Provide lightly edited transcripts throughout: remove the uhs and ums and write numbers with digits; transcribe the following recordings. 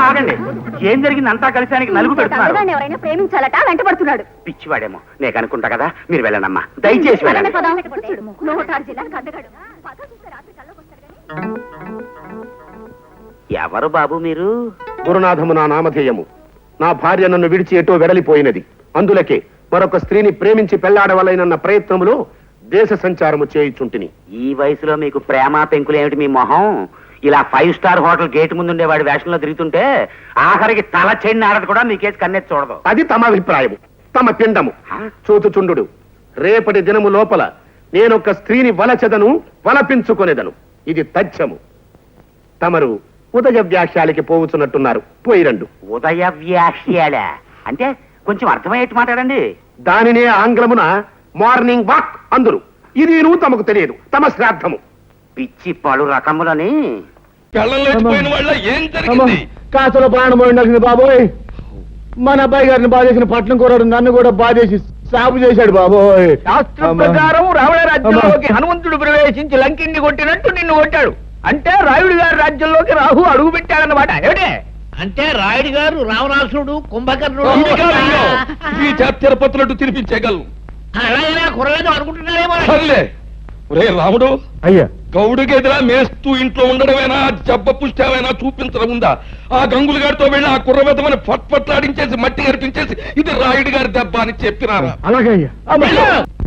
ఆగండి. ఏం జరిగింది? అంతా కలిసానికి నలుగు పెడుతున్నారు. ఎవరైనా ప్రేమించాలట వెంటబడుతున్నాడు. పిచ్చివాడేమో నేను అనుకుంటా కదా. మీరు వెళ్ళనమ్మా, దయచేసి వెళ్ళండి. ఎవరు బాబు మీరు? గురునాథము నా నామధేయము. నా భార్య నన్ను విడిచి ఎటో వెడలిపోయినది. అందులకే మరొక స్త్రీని ప్రేమించి పెళ్లాడవలైనన్న ప్రయత్నములో దేశ సంచారము చేయుచుంటిని. ఈ వయసులో మీకు ప్రేమ పెంకులు ఏమిటి మీ మొహం? ఇలా 5 స్టార్ హోటల్ గేట్ ముందు ఉండేవాడి వేషంలో తిరుగుతుంటే ఆఖరికి తల చెండి ఆడదు కూడా మీకేసి కన్నెత్తి చూడదు. అది తమ అభిప్రాయము, తమ పిండము. చూతుచుండు, రేపటి దినము లోపల నేనొక స్త్రీని వలచెదను, వలపించుకొనేదను. ఇది తథ్యము. తమరు ఉదయ వ్యాఖ్యాలకి పోవుచున్నట్టున్నారు. పోయిరండు. ఉదయ వ్యాఖ్యాల అంటే కొంచెం అర్థమయ్యేట్టు మాట్లాడండి. దానినే ఆంగ్లమున మార్నింగ్ వాక్ అందురు. ఇది తమకు తెలియదు, తమ శ్రాద్ధము. పిచ్చి పలు రకములని కాసుల ప్రాణం పోయింది బాబోయ్. మన అబ్బాయి గారిని బాధేసిన పట్నం కూరడు నన్ను కూడా బాధేసి సాగు చేశాడు బాబోయ్. శాస్త్రం ప్రకారం రావణ రాజ్యంలోకి హనుమంతుడు ప్రవేశించి లంకిని కొట్టినట్టు నిన్ను కొట్టాడు. అంటే రాయుడు గారి రాజ్యంలోకి రాహు అడుగు పెట్టాడన్నమాట. ఏమిటే అంటే రాయుడు గారు రావణాసురుడు కుంభకర్ణుడు తిరుపతులట్టు తినిపించేయగలను. అలాగే కుర్రలేదు అనుకుంటున్నారేమో. రాముడు అయ్యా, గౌడుకి ఎదురా మేస్తూ ఇంట్లో ఉండడమేనా, జబ్బ పుష్టామైనా చూపించడం ఉందా? ఆ గంగులు గారితో వెళ్ళి ఆ కుర్రవెతమని పట్లాడించేసి మట్టి కనిపించేసి ఇది రాయుడు గారి దెబ్బ అని చెప్పినారా? అలాగే అయ్యా.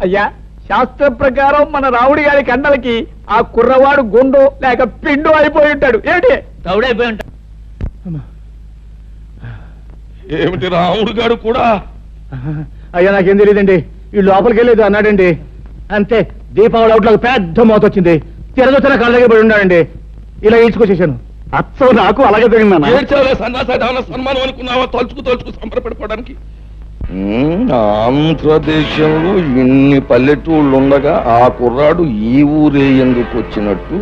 అయ్యా, శాస్త్ర ప్రకారం మన రావుడి గారి కండలకి ఆ కుర్రవాడు గుండు లేక పిండు అయిపోయి ఉంటాడు. ఏమిటి దౌడైపోయి ఉంటాడు. ఏమిటి రాముడు గారు కూడా? అయ్యా నాకేం తెలియదండి. ఈ లోపలికి వెళ్ళేది అన్నాడండి. అంతే, దీపావళి అవుట్లోకి పెద్ద మోత వచ్చింది. తిరగొచ్చిన కళ్ళకి పడి ఉన్నాడండి. ఇలా ఈడ్చుకొచ్చేసాను. అచ్చం నాకు అలాగే జరిగిందన్న. సన్మానం అనుకున్నావా? తలుచుకు సంబరపడిపోవడానికి. ఆంధ్రదేశంలో ఇన్ని పల్లెటూళ్ళు ఉండగా ఆ కుర్రాడు ఈ ఊరే ఎందుకు వచ్చినట్టు,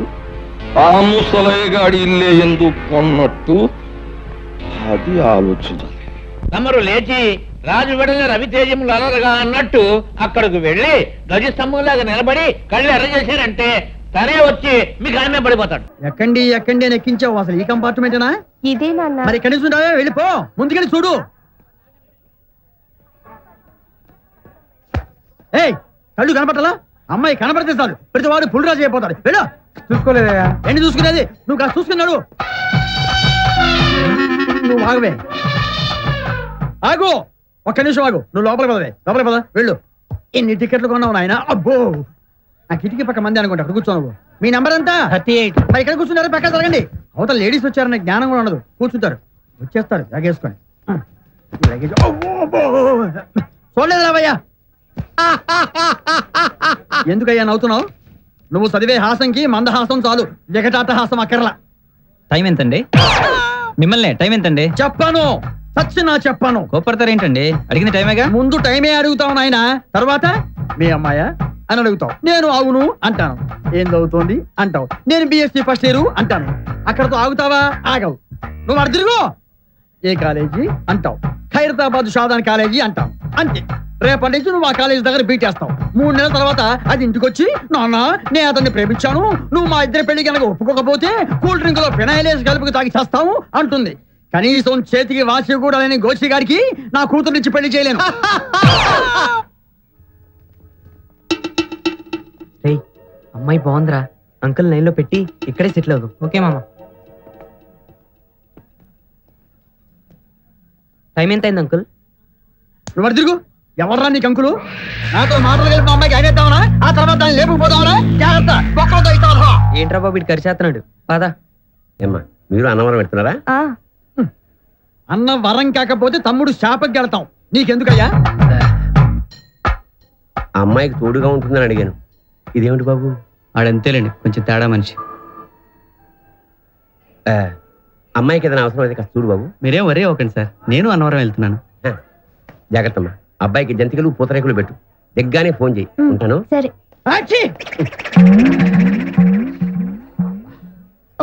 ఆ ముసలయ్యగాడి ఇల్లే ఎందుకు కొన్నట్టు, అది ఆలోచించాలి. తమరు లేచి రాజు వెడల రవితేజములు అలరగా అన్నట్టు అక్కడికి వెళ్లి ధ్వజస్తంభంలాగా నిలబడి కళ్ళు ఎర్ర చేశారంటే తనే వచ్చి మీకు ఆమె పడిపోతాడు. ఎక్కండి అని ఎక్కించావు. అసలు ఈ కంపార్ట్మెంటేనా? ఇదే నాన్న. మరి కనీసం వెళ్ళిపో, ముందుకెళ్ళి చూడు. ఏయ్, కళ్ళు కనపట్టాలా? అమ్మాయి కనపడితే చాలు ప్రతి వాడు పులిరాజు అయిపోతాడు. వెళ్ళు. చూసుకోలేదా? ఏంటి చూసుకునేది? నువ్వు కాదు చూసుకున్నాడు. నువ్వు ఆగవే, ఆగు, ఒక్క నిమిషం ఆగు. నువ్వు లోపలికి పద వెళ్ళు. ఎన్ని టికెట్లు కొన్నావు నాయన? అబ్బో, ఆ కిటికీ పక్క మంది అనుకుంటా. అక్కడ కూర్చో. నువ్వు మీ నెంబర్ ఎంత? 38. ఇక్కడ కూర్చున్నారా? పక్క జరగండి. అవతల లేడీస్ వచ్చారన్న జ్ఞానం కూడా ఉండదు. కూర్చుంటారు, వచ్చేస్తారు లాగేసుకొని. చూడలేదు రావయ్యా. ఎందుకయ్యా నవ్వుతున్నావు? నువ్వు చదివే హాసంకి మందహాసం చాలు, జగటాట హాసం అక్కర్లా. టైం ఎంతండి? మిమ్మల్ని టైం ఎంతండి చెప్పాను, సచ్చినా చెప్పాను. కోపడతారేంటండి? అడిగిన టైమేగా. ముందు టైమే అడుగుతావు నాయన, తర్వాత మీ అమ్మాయా అని అడుగుతావు. నేను అవును అంటాను. ఏం చదువుతోంది అంటావు. నేను బిఎస్సీ ఫస్ట్ ఇయర్ అంటాను. అక్కడతో ఆగుతావా? ఆగవు. నువ్వు అడు తిరుగు. ఏ కాలేజీ అంటావు. ఖైరతాబాద్ షాదాన్ కాలేజీ అంటావు. అంతే. రేపటి నుంచి నువ్వు ఆ కాలేజీ దగ్గర బీటేస్తావు. 3 నెలల తర్వాత అది ఇంటికొచ్చి, నాన్న నేను అతన్ని ప్రేమించాను, నువ్వు మా ఇద్దరి పెళ్లి కనుక ఒప్పుకోకపోతే కూల్ డ్రింక్ లో ఫినాయిలేసి కలుపుకు తాగి చేస్తావు అంటుంది. కనీసం చేతికి వాసి కూడా లేని గోచి గారికి నా కూతురు నుంచి పెళ్లి చేయలేను. అమ్మాయి బాగుందిరా, అంకుల్ లైన్ లో పెట్టి ఇక్కడే సెటిల్ అవ్వు. ఓకే మామ. టైం ఎంత అయింది అంకుల్? నువ్వు అడు తిరుగు. ఎవర్రా నీకు అంకులు? నాతో మాటలు కలిపి మా అమ్మాయికి అయినేద్దామనా? ఆ తర్వాత దాన్ని లేపుకుపోదామనా? జాగ్రత్త, ఒక్కరితో ఇస్తావా? ఏంట్రా బాబు ఇటు ఖర్చేస్తున్నాడు. పదా. ఏమ్మా మీరు అన్నవరం పెడుతున్నారా? అన్న వరం కాకపోతే తమ్ముడు శాపకి వెళ్తాం. నీకెందుకయ్యా? అమ్మాయికి తోడుగా ఉంటుందని అడిగాను. ఇదేమిటి బాబు? ఆడంతేలేండి, కొంచెం తేడా మనిషి. అమ్మాయికి ఏదైనా అవసరం అయితే కాస్త చూడు బాబు. మీరేం వరే ఒకండి సార్, నేను అన్నవరం వెళ్తున్నాను. జాగ్రత్తమ్మా. అబ్బాయికి జంతికలు పూతరేకులు పెట్టు. దిగ్గానే ఫోన్ చేయి. ఉంటాను. సరే.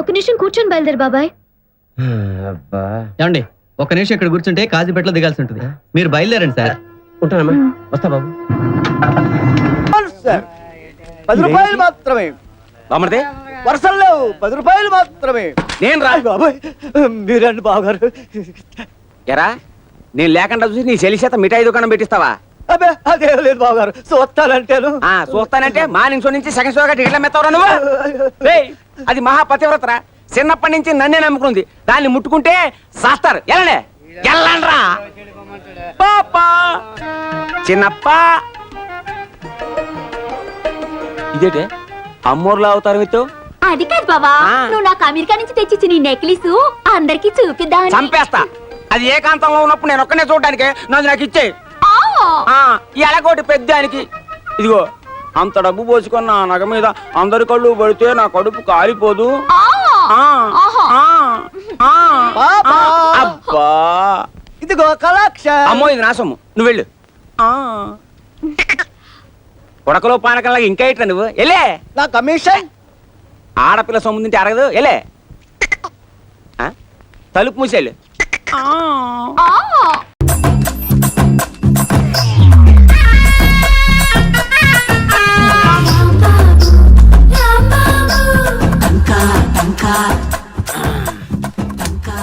ఒక నిమిషం కూర్చొని బయలుదేరు బాబాయ్. ఏమండి, ఒక్క నిమిషం ఇక్కడ కూర్చుంటే కాజీపేటలో దిగాల్సి ఉంటుంది. మీరు బయలుదేరండి సార్. ఉంటానమ్మా, వస్తా బాబు. 10 రూపాయలు మాత్రమే. బామర్దే పర్సలు లేవు, 10 రూపాయలు మాత్రమే. నేను రా బాబాయ్ మీరండి బావగారు. ఎరా నేను లేకుండా చూసి నీ చెల్లి చేత మిఠాయి దుకాణం పెట్టిస్తావా? అబ్బే అదేం లేదు బావగారు, చూస్తానంటేను. చూస్తానంటే మార్నింగ్ షో నుంచి సెకండ్ షోగా టికెట్ల మెత్తవరా నువ్వు? రేయ్, అది మహాపతివ్రతరా, చిన్నప్పటి నుంచి నన్నే నమ్ముకుంది. దాన్ని ముట్టుకుంటే శాస్తారు. ఎలానే ఎల్లండ్రా పాపా చిన్నప్ప. ఇదేటే అమ్మోర్లా అవుతారు మీతో? అది కాదు బావా, నువ్వు నాకు అమెరికా నుంచి తెచ్చిచ్చిన నీ నెక్లెస్ అందరికి చూపిద్దాం. చంపేస్తా. అది ఏకాంతంలో ఉన్నప్పుడు నేను ఒక్కనే చూడడానికి నాకు ఇచ్చే. ఈ ఎలకోటి పెద్దానికి ఇదిగో అంత డబ్బు పోసుకున్న నగ మీద అందరి కళ్ళు పడితే నా కడుపు కాలిపోదు. అబ్బా ఇదిగో కలాక్ష. అమ్మో ఇది నా సొమ్ము, నువ్వు వెళ్ళు. ఉడకలో పానకంలాగా ఇంకా ఇట్లా నువ్వు ఎలే. నా కమిషన్. ఆడపిల్ల సొమ్ము తింటే అరగదు. ఎలే తలుపు మూసేళ్ళు.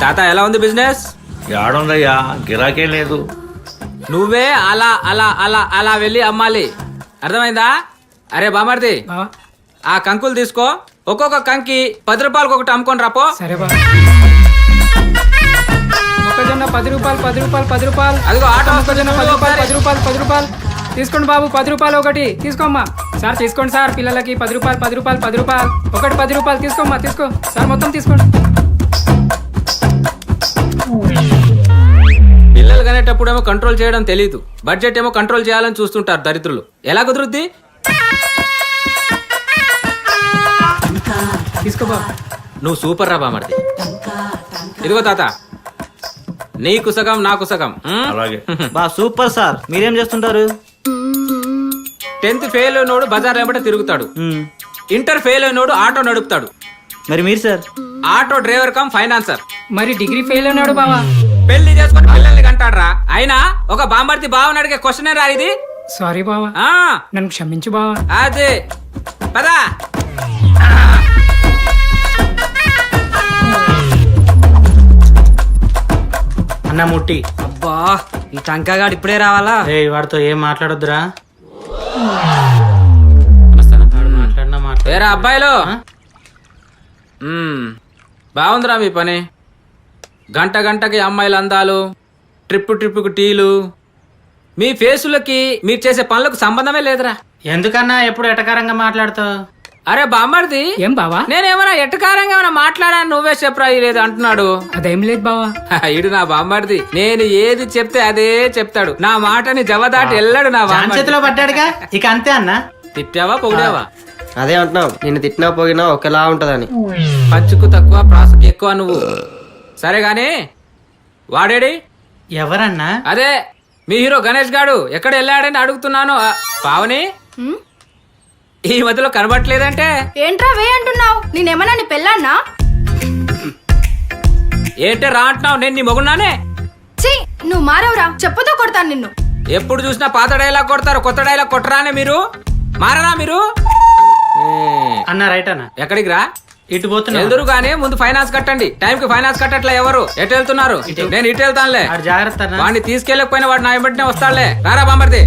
తాత ఎలా ఉంది బిజినెస్? ఏడుందయ్యా, గిరాకే లేదు. నువ్వే అలా అలా అలా అలా వెళ్ళి అమ్మాలి, అర్థమైందా? అరే బామర్ది, ఆ కంకులు తీసుకో, ఒక్కొక్క కంకి 10 రూపాయలకు ఒకటి అమ్ముకొని రాపో. సరే బాబు. మొక్కజొన్న 10 రూపాయలు 10 రూపాయలు 10 రూపాయలు. అదిగో ఆటో మొక్కజొన్న 10 రూపాయలు 10 రూపాయలు 10 రూపాయలు. తీసుకోండి బాబు, 10 రూపాయలు ఒకటి తీసుకోమ్మా. సార్ తీసుకోండి సార్, పిల్లలకి 10 రూపాయలు 10 రూపాయలు 10 రూపాయలు ఒకటి 10 రూపాయలు తీసుకోమ్మా. తీసుకో సార్, మొత్తం తీసుకోండి. పిల్లలు కనేటప్పుడు ఏమో కంట్రోల్ చేయడం తెలీదు, బడ్జెట్ ఏమో కంట్రోల్ చేయాలని చూస్తుంటారు దరిద్రులు. ఎలా కుదురుద్ది? తీసుకో బాబు. నువ్వు సూపర్ రా బామర్ది. ఇదిగో తాత, నీకు సగం నాకు సగం. అలాగే. బా సూపర్ సార్. మీరేం చేస్తుంటారు? 10th ఫెయిల్ అయినోడు బజార్ వెంబట తిరుగుతాడు, ఇంటర్ ఫెయిల్ అయినోడు ఆటో నడుపుతాడు. మరి మీరు sir? Auto driver cum financer. మరి డిగ్రీ ఫెయిల్ అన్నాడు బావా. పెళ్లి చేసుకుని పిల్లల్ని కంటాడ్రా. అయినా ఒక బామర్ది బావని అడిగే క్వశ్చనే రా ఇది. సారీ బావా, ఆ నన్ను క్షమించు బావా. అదే పదా. అన్న ముట్టి. అబ్బా, ఈ టంకాగాడు ఇప్పుడే రావాలా? వాడితో ఏం మాట్లాడొద్దురా. వేరే అబ్బాయిలు బాగుందిరా మీ పని. గంట గంటకి అమ్మాయిల అందాలు, ట్రిప్పుకు టీలు. మీ ఫేసులకి మీరు చేసే పనులకు సంబంధమే లేదురా. ఎందుకన్నా ఎప్పుడు ఎటకారంగా మాట్లాడతావు? అరే బామ్మర్ది, ఏం బావా? నేనేమన్నా ఎట్టకారంగా ఏమైనా మాట్లాడాను, నువ్వే చెప్పరా లేదు అంటున్నాడు. అదేం లేదు బావా. ఇడు నా బామ్మర్ది, నేను ఏది చెప్తే అదే చెప్తాడు. నా మాటని జవదాటి వెళ్ళాడు నా చేతిలో పడ్డాడుగా, ఇక అంతే అన్న. తిట్టావా పొగిడావా? అదే అంటున్నావు, నిన్ను తిట్టినా పోగినా ఒకేలా ఉంటదని. పంచుకు తక్కువ ప్రాసకి ఎక్కువ నువ్వు. సరే గాని వాడేడి? ఎవరన్నా? అదే మీ హీరో గణేష్ గాడు ఎక్కడ వెళ్ళాడని అడుగుతున్నాను. పావని ఈ మధ్యలో కనబట్లేదంటే? ఏంట్రా వే అంటున్నావు? నేనేమన్నా నీ పెళ్ళాన్నా? ఏంటే రా అంటున్నావు? నేను నీ మొగున్నానే. ఛీ, నువ్వు మారవరా, చెప్పుతో కొడతాను నిన్ను. ఎప్పుడు చూసినా పాత డైలాగ్ కొడతారు, కొత్త డైలాగ్ కొట్టరానే మీరు. మారరా మీరు. అన్న రైట్ అన్న. ఎక్కడికి రా? ఇటు పోతున్నా. ఎదురు గానీ ముందు ఫైనాన్స్ కట్టండి. టైం కి ఫైనాన్స్ కట్టట్లే ఎవరు. ఎటు వెళ్తున్నారు? నేను ఇటు వెళ్తానులే. జాగ్రత్త. వాడిని తీసుకెళ్ళకపోయినా వాడు నా వెంటనే వస్తాడులే. రారా బాంబర్ది.